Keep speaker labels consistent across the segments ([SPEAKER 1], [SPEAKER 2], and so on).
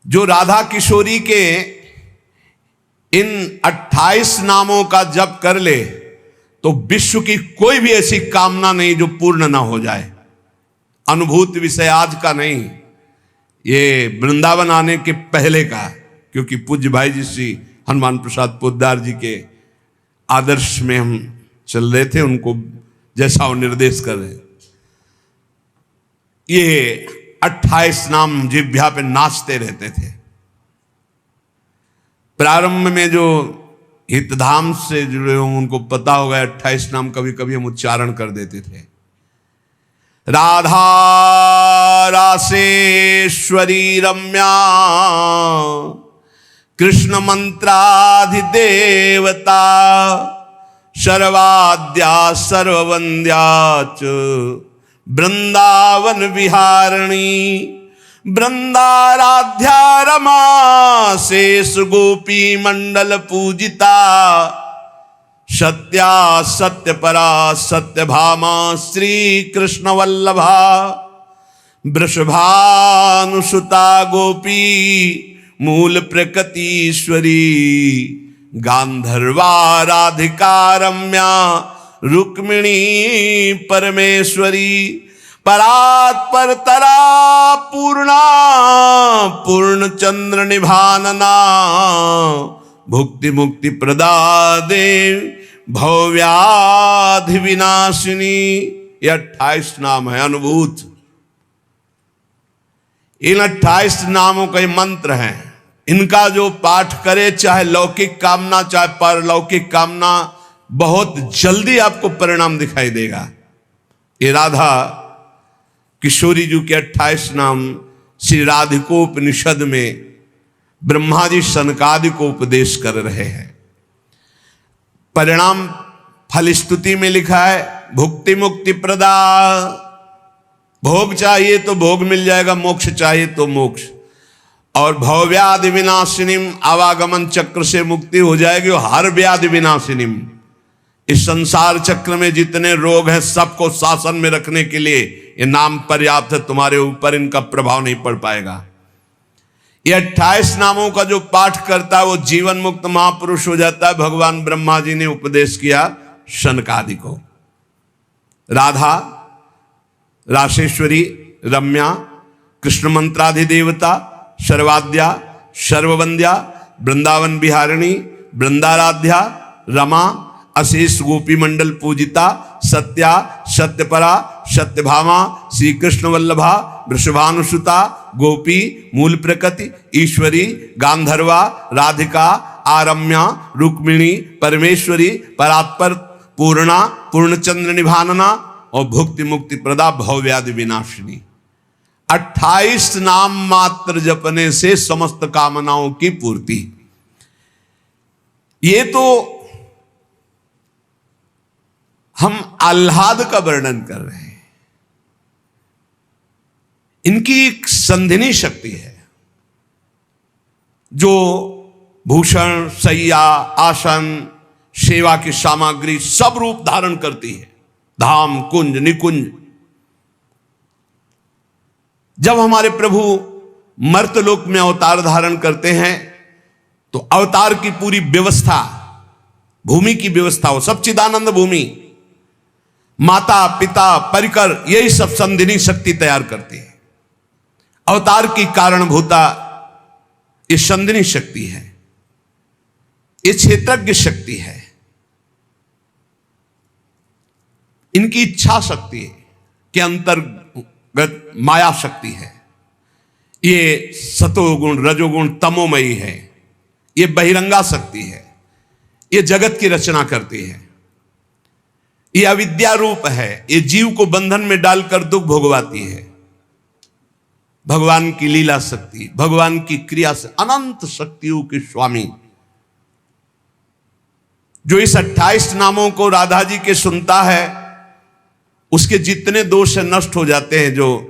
[SPEAKER 1] जो राधा किशोरी के इन 28 नामों का जप कर ले तो विश्व की कोई भी ऐसी कामना नहीं जो पूर्ण ना हो जाए। अनुभूत विषय आज का नहीं, ये वृंदावन आने के पहले का, क्योंकि पूज्य भाई जी श्री हनुमान प्रसाद पोद्दार जी के आदर्श में हम चल रहे थे, उनको जैसा वो निर्देश कर रहे। ये 28 नाम जिह्वा पे नाचते रहते थे। प्रारंभ में जो हितधाम से जुड़े हों उनको पता होगा 28 नाम कभी कभी हम उच्चारण कर देते थे। राधा रासेश्वरी रम्या कृष्ण मंत्राधिदेवता सर्वाद्या सर्ववंद्या च वृंदावन विहारिणी वृंदाराध्या रमा शेष गोपी मंडल पूजिता सत्या सत्यपरा सत्यभामा श्री कृष्ण वल्लभा वृषभानुसुता गोपी मूल प्रकृतीश्वरी गांधर्वा राधिका रम्या रुक्मिणी परमेश्वरी परात्पर तरा पूर्णा पूर्ण चंद्र निभानना भुक्ति मुक्ति प्रदा देव भव्याधि विनाशिनी। ये 28 नाम है अनुभूत। इन 28 नामों का मंत्र है। इनका जो पाठ करे, चाहे लौकिक कामना चाहे परलौकिक कामना, बहुत जल्दी आपको परिणाम दिखाई देगा। ये राधा किशोरी जी के 28 नाम श्री राधिकोपनिषद में ब्रह्मा जी सनकादि को उपदेश कर रहे हैं। परिणाम फल स्तुति में लिखा है भुक्ति मुक्ति प्रदा। भोग चाहिए तो भोग मिल जाएगा, मोक्ष चाहिए तो मोक्ष। और भवव्याधि विनाशिनीम, आवागमन चक्र से मुक्ति हो जाएगी। और हर व्याधि विनाशिनीम, इस संसार चक्र में जितने रोग हैं सबको शासन में रखने के लिए ये नाम पर्याप्त है। तुम्हारे ऊपर इनका प्रभाव नहीं पड़ पाएगा। ये 28 नामों का जो पाठ करता है वो जीवन मुक्त महापुरुष हो जाता है। भगवान ब्रह्मा जी ने उपदेश किया शनकादि को। राधा रासेश्वरी रम्या कृष्ण मंत्राधिदेवता सर्वाद्या सर्ववंद्या वृंदावन विहारिणी वृंदाराध्या रमा अशेष गोपी मंडल पूजिता सत्या सत्यपरा सत्यभामा श्री कृष्ण वल्लभा वृषभानुसुता गोपी मूल प्रकृति ईश्वरी गांधर्वा राधिका आरम्या रुक्मिणी परमेश्वरी परात्पर पूर्णा पूर्णचंद्र निभानना और भुक्ति मुक्ति प्रदा भवव्याधि विनाशिनी। 28 नाम मात्र जपने से समस्त कामनाओं की पूर्ति। ये तो हम आह्लाद का वर्णन कर रहे हैं। इनकी एक संधिनी शक्ति है जो भूषण शैया आसन सेवा की सामग्री सब रूप धारण करती है। धाम कुंज निकुंज। जब हमारे प्रभु मर्तलोक में अवतार धारण करते हैं तो अवतार की पूरी व्यवस्था, भूमि की व्यवस्था हो, सच्चिदानंद भूमि, माता पिता परिकर, यही सब संधिनी शक्ति तैयार करती है। अवतार की कारणभूता ये संधिनी शक्ति है, ये क्षेत्रज्ञ शक्ति है, इनकी इच्छा शक्ति के अंतर्गत माया शक्ति है। ये सतोगुण रजोगुण तमोमयी है, ये बहिरंगा शक्ति है, ये जगत की रचना करती है। ये अविद्या रूप है, ये जीव को बंधन में डालकर दुख भोगवाती है। भगवान की लीला शक्ति, भगवान की क्रिया से अनंत शक्तियों के स्वामी जो इस 28 नामों को राधा जी के सुनता है, उसके जितने दोष नष्ट हो जाते हैं। जो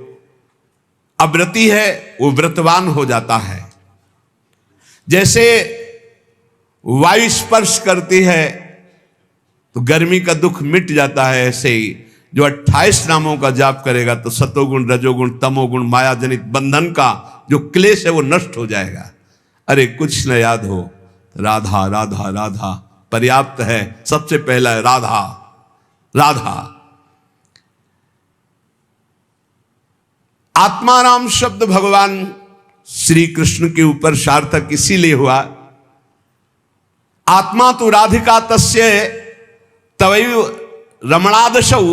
[SPEAKER 1] अव्रती है वो व्रतवान हो जाता है। जैसे वायु स्पर्श करती है तो गर्मी का दुख मिट जाता है, ऐसे ही जो 28 नामों का जाप करेगा तो सतोगुण रजोगुण तमोगुण माया जनित बंधन का जो क्लेश है वो नष्ट हो जाएगा। अरे कुछ न याद हो, राधा राधा राधा पर्याप्त है। सबसे पहला है राधा राधा। आत्माराम शब्द भगवान श्री कृष्ण के ऊपर सार्थक इसीलिए हुआ, आत्मा तो राधिका तस्य तवैव रमणादशौ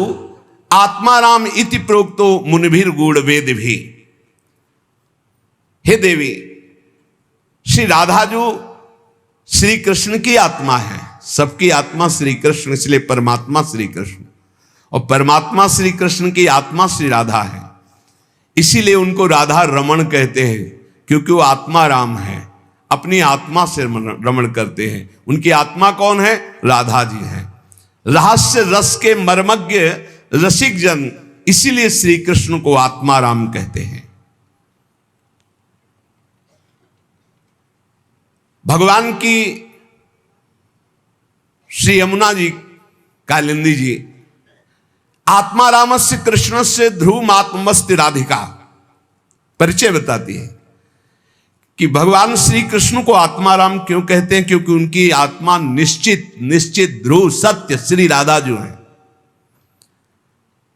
[SPEAKER 1] आत्माराम इति प्रोक्तो मुनिभिर गूढ़ वेद भी। हे देवी, श्री राधा जो श्री कृष्ण की आत्मा है, सबकी आत्मा श्री कृष्ण, इसलिए परमात्मा श्री कृष्ण, और परमात्मा श्री कृष्ण की आत्मा श्री राधा है। इसीलिए उनको राधा रमण कहते हैं, क्योंकि वो आत्मा राम है, अपनी आत्मा से रमण करते हैं। उनकी आत्मा कौन है? राधा जी हैं। रहस्य रस के मर्मज्ञ रसिक जन, इसीलिए श्री कृष्ण को आत्मा राम कहते हैं। भगवान की श्री यमुना जी कालिंदी जी आत्मा रामस्य कृष्ण से ध्रुव आत्मस्ति राधिका परिचय बताती है कि भगवान श्री कृष्ण को आत्मा राम क्यों कहते हैं, क्योंकि उनकी आत्मा निश्चित ध्रुव सत्य श्री राधा जो है।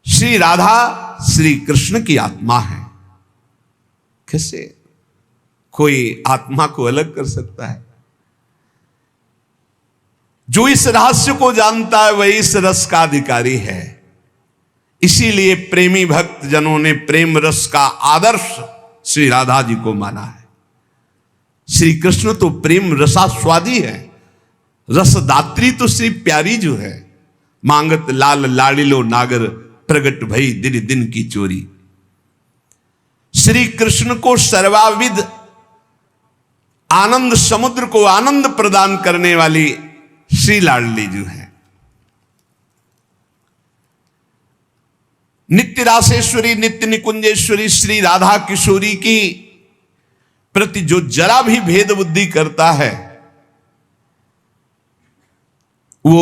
[SPEAKER 1] श्री राधा श्री कृष्ण की आत्मा है। कैसे कोई आत्मा को अलग कर सकता है? जो इस रहस्य को जानता है वही इस रस का अधिकारी है। इसीलिए प्रेमी भक्त जनों ने प्रेम रस का आदर्श श्री राधा जी को माना है। श्री कृष्ण तो प्रेम रसास्वादी है, रसदात्री तो श्री प्यारी जो है। मांगत लाल लाड़िलो नागर, प्रगट भई दिन दिन की चोरी। श्री कृष्ण को सर्वाविद आनंद समुद्र को आनंद प्रदान करने वाली श्री लाडली जो है। नित्य रासेश्वरी नित्य निकुंजेश्वरी श्री राधा किशोरी की प्रति जो जरा भी भेद बुद्धि करता है वो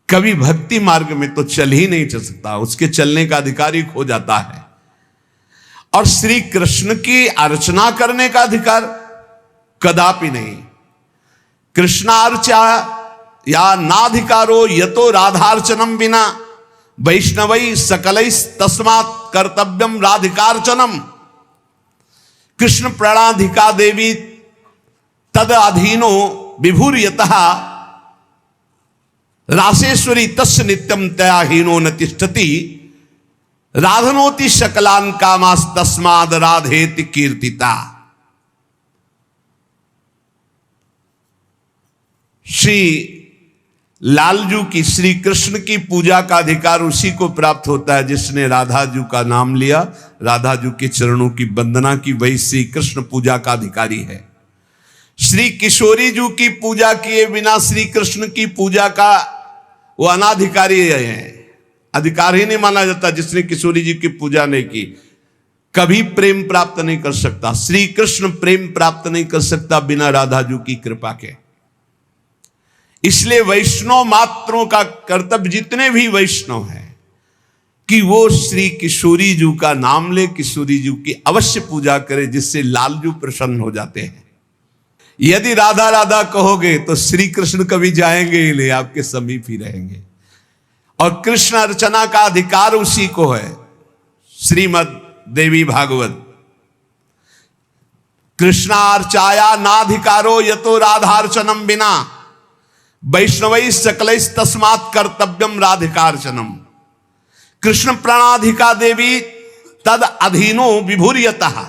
[SPEAKER 1] कभी भक्ति मार्ग में तो चल ही नहीं चल सकता, उसके चलने का अधिकार ही खो जाता है। और श्री कृष्ण की अर्चना करने का अधिकार कदापि नहीं। कृष्णार्चा या नाधिकारो यतो राधार्चनम बिना वैष्णवै सकलै तस्मात् कर्तव्यम राधिकार्चनम। कृष्ण प्रणाधिका देवी तद अधीनो विभूर्यतः रासेश्वरी तस्य नित्यम तयाहीनो न तिष्ठति। राधनोति शकलान कामास तस्माद राधेति कीर्तिता। श्री लालजू की श्री कृष्ण की पूजा का अधिकार उसी को प्राप्त होता है जिसने राधा जू का नाम लिया, राधा जू के चरणों की वंदना की, वही श्री कृष्ण पूजा का अधिकारी है। श्री किशोरी जू की पूजा किए बिना श्री कृष्ण की पूजा का वो अनाधिकारी है, अधिकार ही नहीं माना जाता। जिसने किशोरी जी की पूजा नहीं की कभी प्रेम प्राप्त नहीं कर सकता। श्री कृष्ण प्रेम प्राप्त नहीं कर सकता बिना राधा जू की कृपा के। इसलिए वैष्णव मात्रों का कर्तव्य, जितने भी वैष्णव हैं, कि वो श्री किशोरी जू का नाम ले, किशोरी जू की अवश्य पूजा करे, जिससे लालजू प्रसन्न हो जाते हैं। यदि राधा राधा कहोगे तो श्री कृष्ण कभी जाएंगे ही नहीं, आपके समीप ही रहेंगे। और कृष्ण अर्चना का अधिकार उसी को है। श्रीमद देवी भागवत, कृष्णार्चाया नाधिकारो यतो राधार्चनम बिना वैष्णवै सकलै तस्मात् कर्तव्यम राधिकार्चनम। कृष्ण प्रणाधिका देवी तद अधीनो विभूर्यतः।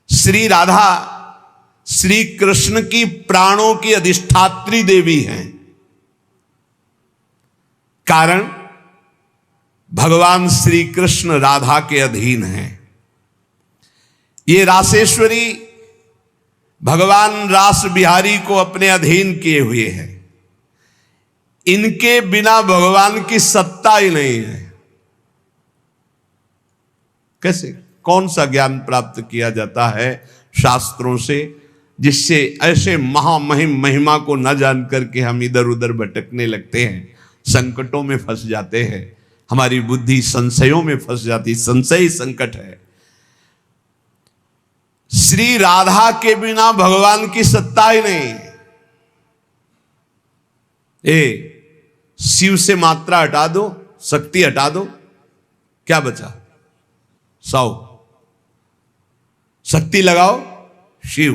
[SPEAKER 1] श्री राधा श्री कृष्ण की प्राणों की अधिष्ठात्री देवी हैं। कारण भगवान श्री कृष्ण राधा के अधीन हैं। ये रासेश्वरी भगवान रास बिहारी को अपने अधीन किए हुए हैं। इनके बिना भगवान की सत्ता ही नहीं है। कैसे, कौन सा ज्ञान प्राप्त किया जाता है शास्त्रों से, जिससे ऐसे महामहिम महिमा को न जान करके हम इधर उधर भटकने लगते हैं, संकटों में फंस जाते हैं। हमारी बुद्धि संशयों में फंस जाती, संशय संकट है। श्री राधा के बिना भगवान की सत्ता ही नहीं। शिव से मात्रा हटा दो, शक्ति हटा दो, क्या बचा? 100। शक्ति लगाओ शिव।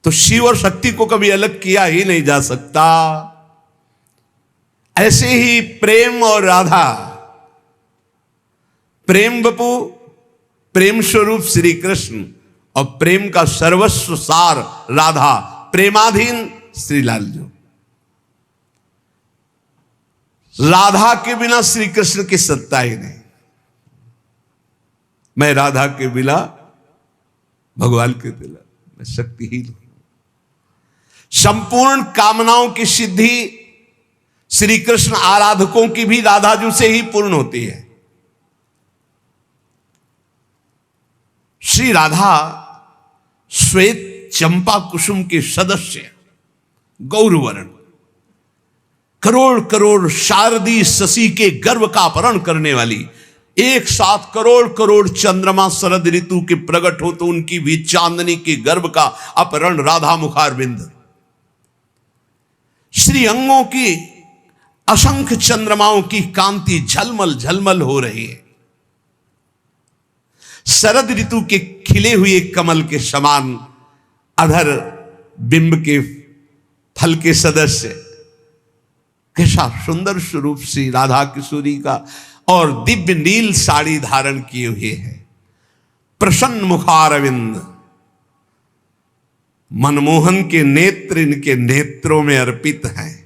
[SPEAKER 1] तो शिव और शक्ति को कभी अलग किया ही नहीं जा सकता। ऐसे ही प्रेम और राधा, प्रेम बपू, प्रेम स्वरूप श्री कृष्ण और प्रेम का सर्वस्व सार राधा, प्रेमाधीन श्री लालजू। राधा के बिना श्री कृष्ण की सत्ता ही नहीं। मैं राधा के बिना भगवान के बिना मैं शक्तिहीन हूं। संपूर्ण कामनाओं की सिद्धि श्री कृष्ण आराधकों की भी राधाजू से ही पूर्ण होती है। श्री राधा श्वेत चंपा कुसुम के सदस्य, गौरवर्ण, करोड़ करोड़ शारदी शशि के गर्भ का अपहरण करने वाली, एक साथ करोड़ करोड़ चंद्रमा शरद ऋतु के प्रकट हो तो उनकी भी चांदनी के गर्भ का अपहरण राधा मुखारविंद। श्री अंगों की असंख्य चंद्रमाओं की कांति झलमल झलमल हो रही है। शरद ऋतु के खिले हुए कमल के समान अधर बिंब के फल के सदस्य, कैसा सुंदर स्वरूप श्री राधा किशोरी का, और दिव्य नील साड़ी धारण किए हुए है। प्रसन्न मुखारविंद, मनमोहन के नेत्र इनके नेत्रों में अर्पित हैं।